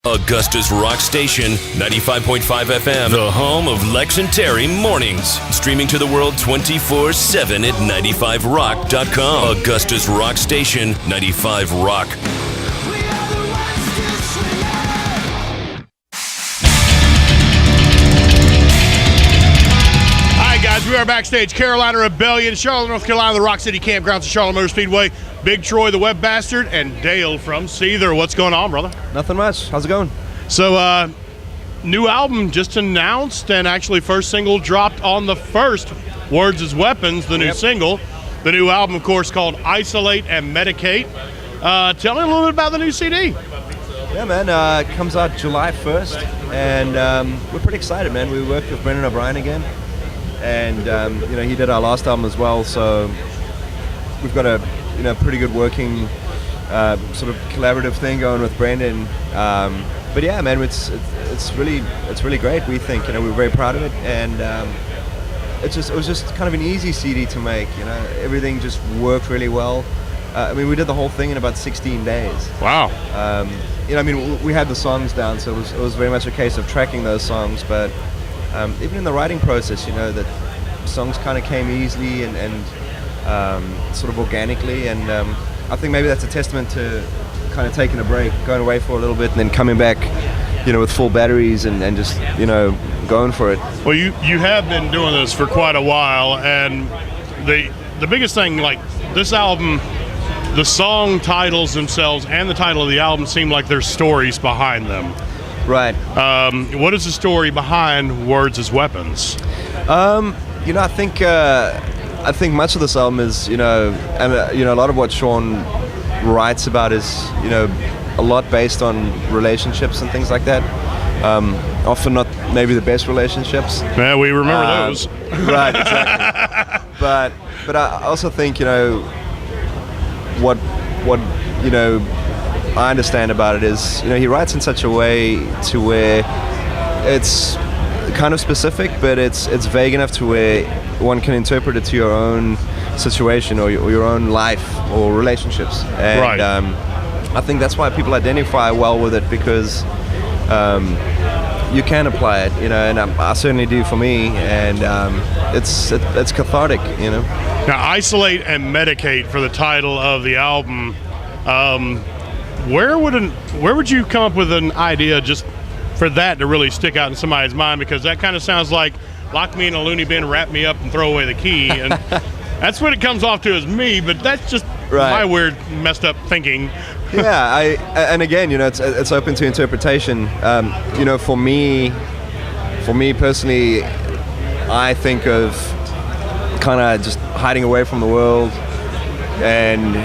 Augusta's rock station, 95.5 FM, the home of Lex and Terry mornings. Streaming to the world 24/7 at 95rock.com. Augusta's rock station, 95 Rock. We are backstage, Carolina Rebellion, Charlotte, North Carolina, the Rock City Campgrounds at Charlotte Motor Speedway. Big Troy, the Web Bastard, and Dale from Seether. What's going on, brother? Nothing much. How's it going? So, new album just announced, and actually first single dropped on the first, Words as Weapons, the new single. The new album, of course, called Isolate and Medicate. Tell me a little bit about the new CD. Yeah, man. It comes out July 1st, and we're pretty excited, man. We worked with Brendan O'Brien again. And he did our last album as well, so we've got a pretty good working sort of collaborative thing going with Brendan. But yeah, man, it's really great. We think we're very proud of it, and it was just kind of an easy CD to make. Everything just worked really well. We did the whole thing in about 16 days. Wow. We had the songs down, so it was very much a case of tracking those songs, but. Even in the writing process, that songs kind of came easily and sort of organically, and I think maybe that's a testament to kind of taking a break, going away for a little bit, and then coming back, with full batteries and just, going for it. Well, you have been doing this for quite a while, and the biggest thing, like this album, the song titles themselves and the title of the album seem like there's stories behind them. Right. What is the story behind Words as Weapons? I think much of this album is, and a lot of what Sean writes about is, a lot based on relationships and things like that. Often not maybe the best relationships. Yeah, we remember those. Right, exactly. but I also think, what I understand about it is, he writes in such a way to where it's kind of specific, but it's vague enough to where one can interpret it to your own situation or your own life or relationships. And right. I think that's why people identify well with it, because you can apply it, and I certainly do for me, and it's cathartic, Now, Isolate and Medicate for the title of the album. Where would you come up with an idea just for that to really stick out in somebody's mind? Because that kind of sounds like lock me in a loony bin, wrap me up, and throw away the key. And that's what it comes off to as me, but that's just my weird, messed up thinking. Yeah, and again, it's open to interpretation. For me personally, I think of kind of just hiding away from the world and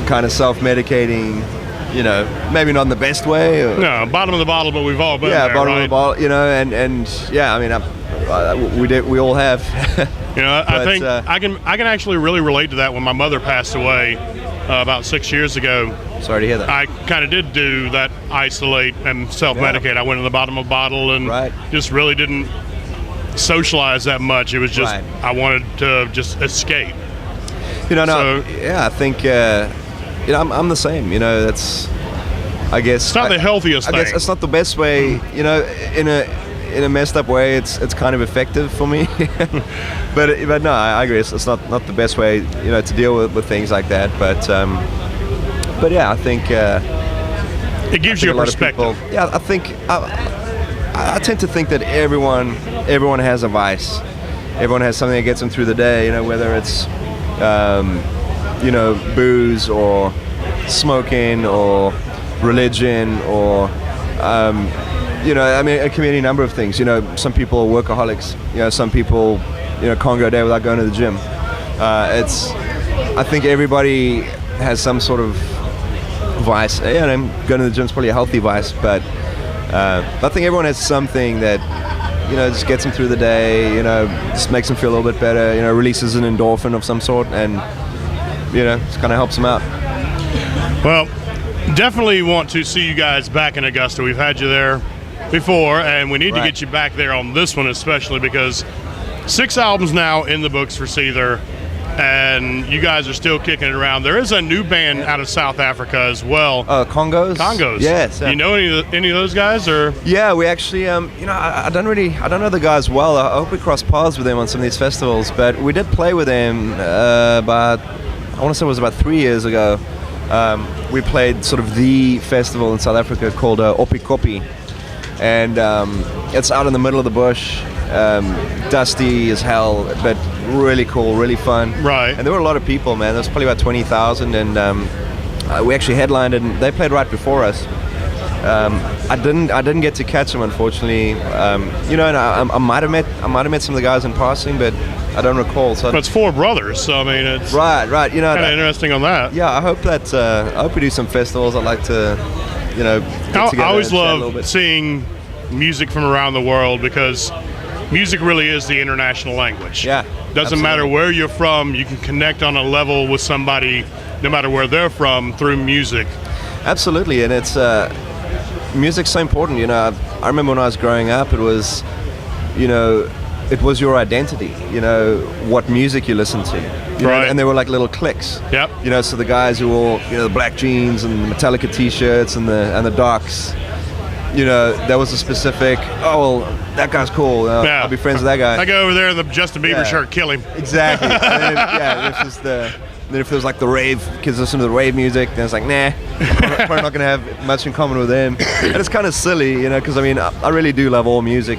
kind of self-medicating. Maybe not in the best way. No, bottom of the bottle, but we've all been there, bottom right? of the bottle, and yeah, we all have. I think I can actually really relate to that. When my mother passed away about 6 years ago. Sorry to hear that. I kind of did do that, isolate and self-medicate. I went in the bottom of the bottle and just really didn't socialize that much. It was just I wanted to just escape. I think. I'm the same. That's, I guess. It's not the healthiest thing. I guess it's not the best way. In a messed up way, it's kind of effective for me. but no, I agree. It's not the best way, to deal with things like that. But yeah, I think it gives you a perspective. I think I tend to think that everyone has a vice. Everyone has something that gets them through the day. Whether it's booze or smoking or religion or it can be any number of things. Some people are workaholics. Some people can't go a day without going to the gym. I think everybody has some sort of vice. Going to the gym is probably a healthy vice, but I think everyone has something that just gets them through the day. Just makes them feel a little bit better. Releases an endorphin of some sort, and just kind of helps them out. Well, definitely want to see you guys back in Augusta. We've had you there before, and we need to get you back there on this one especially, because 6 albums now in the books for Seether, and you guys are still kicking it around. There is a new band out of South Africa as well. Congos. Congos. Yes. You know any of those guys, or? Yeah, we actually, I don't know the guys well. I hope we cross paths with them on some of these festivals, but we did play with them about, I want to say it was about 3 years ago. We played sort of the festival in South Africa called Opikopi, and it's out in the middle of the bush, dusty as hell, but really cool, really fun. Right. And there were a lot of people, man. There was probably about 20,000, and we actually headlined, and they played right before us. I didn't get to catch them, unfortunately. And I might have met some of the guys in passing, but I don't recall. So it's four brothers, so I mean, it's right. You know, kind of interesting on that. Yeah, I hope that I hope we do some festivals. I'd like to, get together. I always and chat a little love bit. seeing music from around the world, because music really is the international language. Yeah, doesn't absolutely. matter where you're from, you can connect on a level with somebody, no matter where they're from, through music. Absolutely, and it's music's so important. You know, I remember when I was growing up, it was, it was your identity. You know, what music you listened to. You know, Right. and there were like little cliques. Yep. You know, so the guys who wore, the black jeans and the Metallica T-shirts and the Docs. You know, there was a specific. Oh, well, that guy's cool. Yeah. I'll be friends with that guy. I go over there in the Justin Bieber Yeah. shirt, kill him. Exactly. And then, this is the. Then if there was like the rave, kids listen to the rave music, then it's like, nah, I'm probably not going to have much in common with them. And it's kind of silly, because I mean, I really do love all music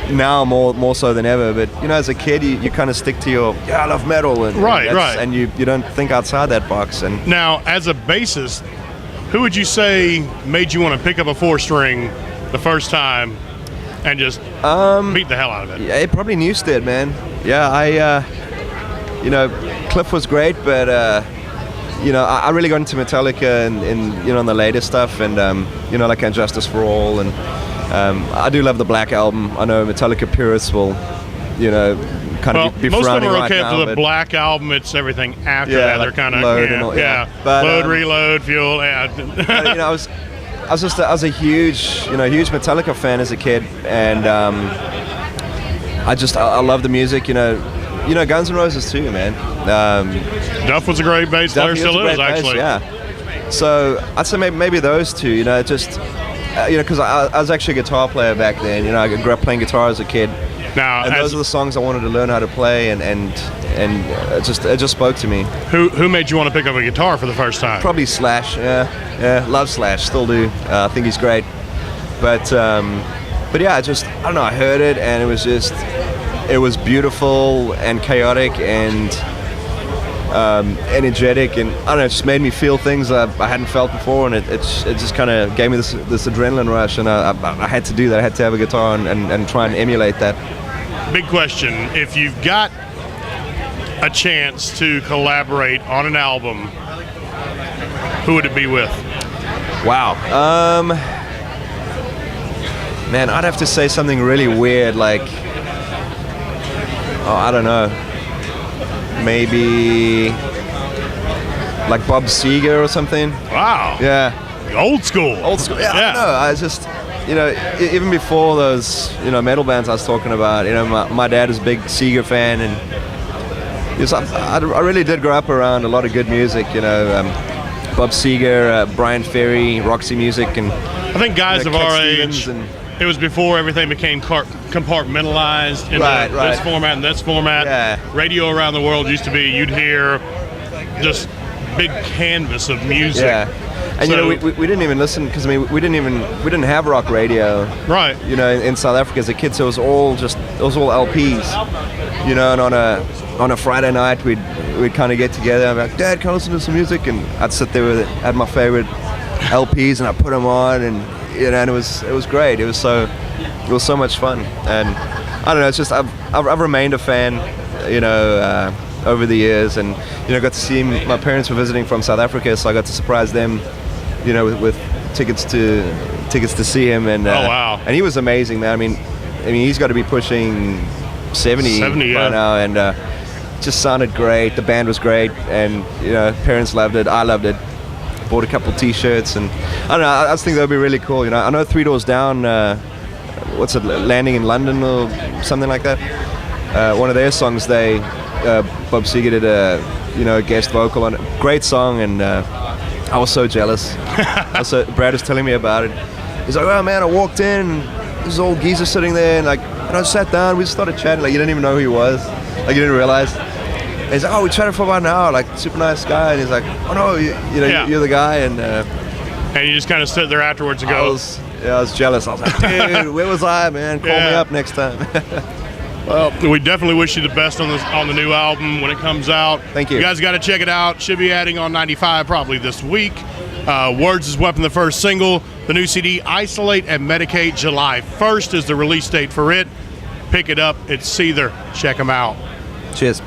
now more so than ever. But as a kid, you kind of stick to your, I love metal, and Right. and you don't think outside that box. And Now, as a bassist, who would you say made you want to pick up a 4-string the first time and just beat the hell out of it? yeah, probably Newstead, man. Yeah, Cliff was great, but I really got into Metallica and on the later stuff, and like Justice for All, and I do love the Black Album. I know Metallica purists will, kind of be most of frowning them are right okay now, after the but Black Album. It's everything after Yeah, that. They're like kind of Load and all- yeah. But, load, reload, fuel. Yeah. I was a huge Metallica fan as a kid, and I love the music. Guns N' Roses too, man. Duff was a great bass player, Duffy was still a is great bass, actually. yeah. So I'd say maybe those two. Because I was actually a guitar player back then. I grew up playing guitar as a kid, Now, and those are the songs I wanted to learn how to play, and it just spoke to me. who made you want to pick up a guitar for the first time? Probably Slash. Yeah, love Slash, still do. I think he's great. But yeah, I don't know. I heard it, and it was beautiful and chaotic and energetic, and I don't know, it just made me feel things I hadn't felt before, and it just kind of gave me this adrenaline rush, and I had to do that. I had to have a guitar and try and emulate that. Big question. If you've got a chance to collaborate on an album, who would it be with? Wow. Man, I'd have to say something really weird, like, I don't know, maybe like Bob Seger or something. Wow. Yeah. Old school. Old school. Yeah. I don't know. I just, even before those, metal bands I was talking about, my dad is a big Seger fan, and I really did grow up around a lot of good music, Bob Seger, Brian Ferry, Roxy Music, and I think guys of Cat our Stevens age, and- it was before everything became compartmentalized into Right. this format and this format. Yeah. Radio around the world used to be, you'd hear just big canvas of music. Yeah. And So- we didn't even listen, because we didn't have rock radio. Right. In South Africa as a kid, so it was all LPs. And on a Friday night we'd kind of get together. I'm like, Dad, can I listen to some music? And I'd sit there had my favorite LPs, and I put them on, and and it was great. It was so much fun, and I don't know. It's just I've remained a fan, over the years, and got to see my parents were visiting from South Africa, so I got to surprise them, with tickets to see him, and oh wow, and he was amazing, man. I mean he's got to be pushing 70 yeah. by now, and just sounded great. The band was great, and parents loved it. I loved it. Bought a couple T-shirts, and I don't know. I just think that would be really cool. I know Three Doors Down. What's it? Landing in London or something like that. One of their songs, they Bob Seger did a guest vocal on it. Great song, and I was so jealous. Brad was telling me about it. He's like, "Oh man, I walked in, this old geezer sitting there, and I sat down. We just started chatting. Like, you didn't even know who he was. Like, you didn't realize." And he's like, "Oh, we chatted for about an hour. Like, super nice guy." And he's like, "Oh no, you're the guy." And you just kind of sit there afterwards and I was jealous. I was like, "Dude, where was I, man? Call me up next time." Well, we definitely wish you the best on the new album when it comes out. Thank you. You guys got to check it out. Should be adding on 95 probably this week. Words is Weapon, the first single. The new CD, Isolate and Medicate, July 1st is the release date for it. Pick it up. It's Seether. Check them out. Cheers.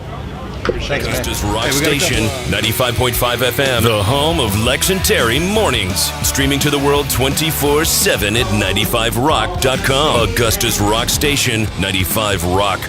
Augusta's Rock Station, 95.5 FM, the home of Lex and Terry mornings. Streaming to the world 24/7 at 95rock.com. Augusta's Rock Station, 95 Rock.